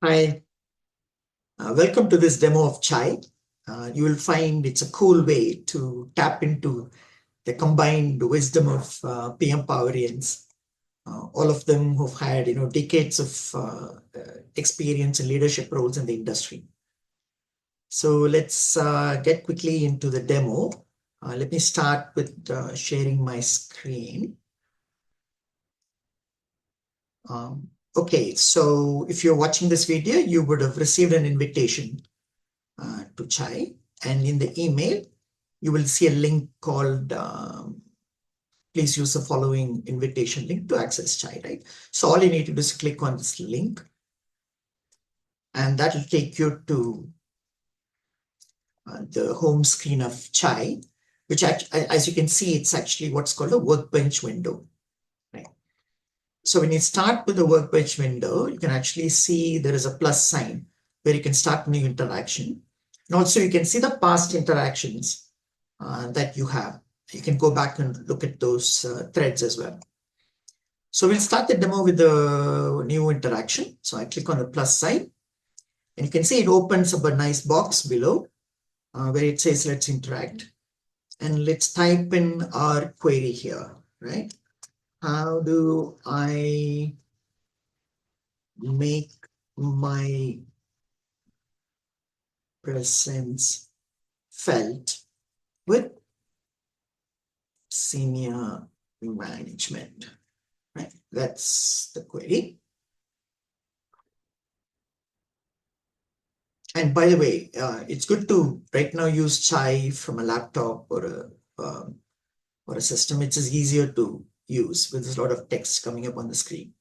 Hi, welcome to this demo of Chai. You will find it's a cool way to tap into the combined wisdom of PM Powerians, all of them who've had decades of experience in leadership roles in the industry. So let's get quickly into the demo. Let me start with sharing my screen. Okay, so if you're watching this video, you would have received an invitation to Chai, and in the email, you will see a link called please use the following invitation link to access Chai, right? So all you need to do is click on this link, and that will take you to the home screen of Chai, which as you can see, it's actually what's called a workbench window, right? So when you start with the workbench window, you can actually see there is a plus sign where you can start new interaction. And also you can see the past interactions that you have. You can go back and look at those threads as well. So we'll start the demo with the new interaction. So I click on the plus sign, and you can see it opens up a nice box below where it says let's interact. And let's type in our query here, right? How do I make my presence felt with senior management, right? That's the query. And by the way, it's good to right now use Chai from a laptop or a system. It's easier to use with a lot of text coming up on the screen.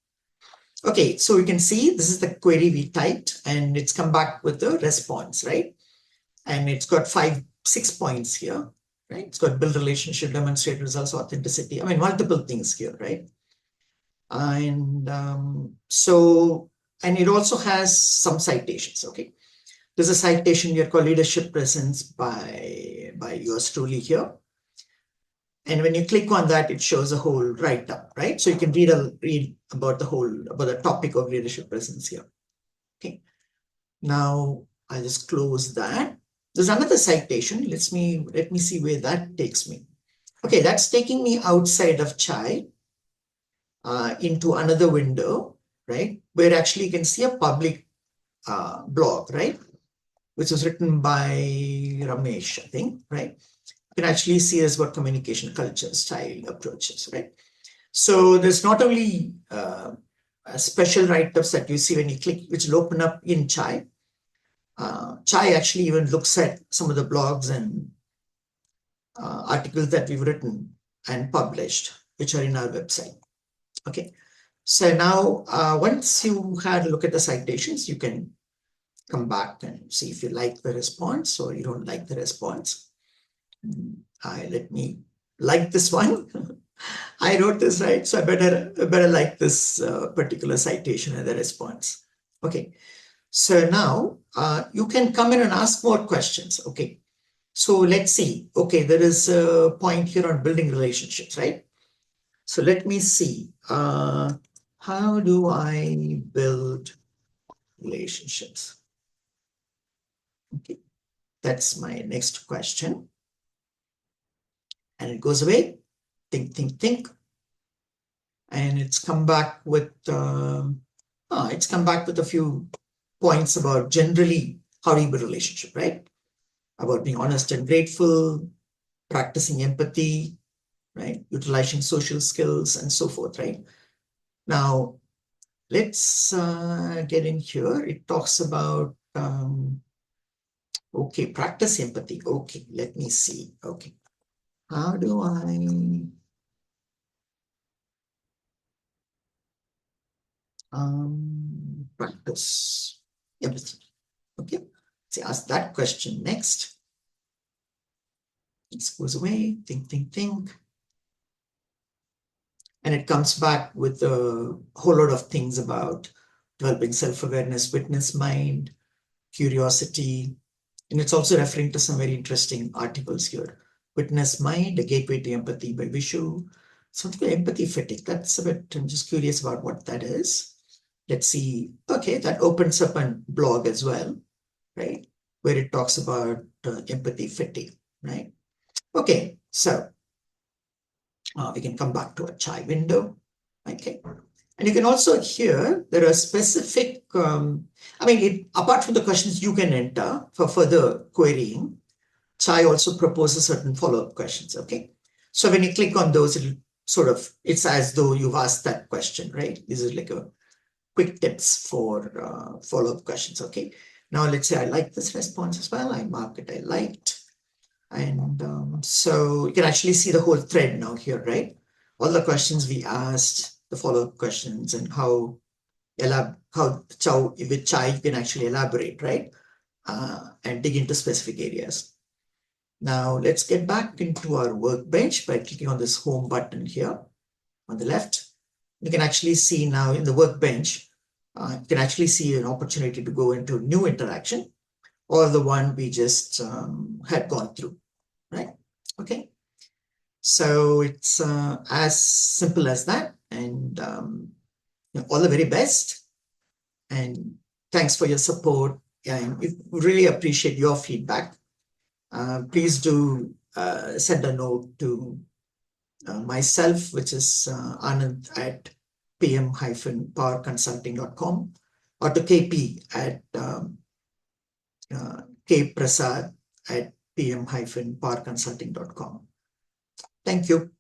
Okay, so you can see this is the query we typed, and it's come back with the response, right? And it's got 6 points here, right? It's got build relationship, demonstrate results, authenticity. I mean, multiple things here, right? And and it also has some citations, okay? There's a citation here called Leadership Presence by yours truly here. And when you click on that, it shows a whole write-up, right? So you can read about the topic of leadership presence here. Okay. Now I'll just close that. There's another citation. Let me see where that takes me. Okay, that's taking me outside of Chai into another window, right? Where actually you can see a public blog, right? Which was written by Ramesh, I think, right? You can actually see as what communication culture, style, approaches, right? So there's not only special write-ups that you see when you click, which will open up in Chai. Chai actually even looks at some of the blogs and articles that we've written and published, which are in our website. Okay. So now, once you had a look at the citations, you can come back and see if you like the response or you don't like the response. Let me like this one. I wrote this, right? So I better like this particular citation and the response. Okay. So now you can come in and ask more questions. Okay. So let's see. Okay, there is a point here on building relationships, right? So let me see. How do I build relationships? Okay, that's my next question. And it goes away. Think, think, think. And it's come back with a few points about generally how do you build a relationship, right? About being honest and grateful, practicing empathy, right? Utilizing social skills and so forth, right? Now, let's get in here. It talks about, okay, practice empathy. Okay, let me see. Okay, how do I practice empathy? Okay, let's ask that question next. It goes away, think, think, think. And it comes back with a whole lot of things about developing self-awareness, witness mind, curiosity. And it's also referring to some very interesting articles here. Witness Mind, A Gateway to Empathy by Vishu. Something like empathy fatigue. That's a bit, I'm just curious about what that is. let's see, okay, that opens up a blog as well, right? Where it talks about empathy fatigue, right? Okay, so we can come back to a chai window, okay? And you can also here, there are specific, apart from the questions you can enter for further querying, Chai also proposes certain follow-up questions, okay? So when you click on those, it's as though you've asked that question, right? This is like a quick tips for follow-up questions, okay? Now let's say I like this response as well. I mark it, I liked. And so you can actually see the whole thread now here, right? All the questions we asked, the follow-up questions, and how with Chai you can actually elaborate, right? And dig into specific areas. Now let's get back into our workbench by clicking on this home button here on the left. You can actually see now in the workbench, you can actually see an opportunity to go into new interaction or the one we just had gone through, right? Okay. So it's as simple as that. And all the very best. And thanks for your support. And we really appreciate your feedback. Please do send a note to myself, which is Anand at pm-powerconsulting.com, or to KP at kprasad at pm-powerconsulting.com. Thank you.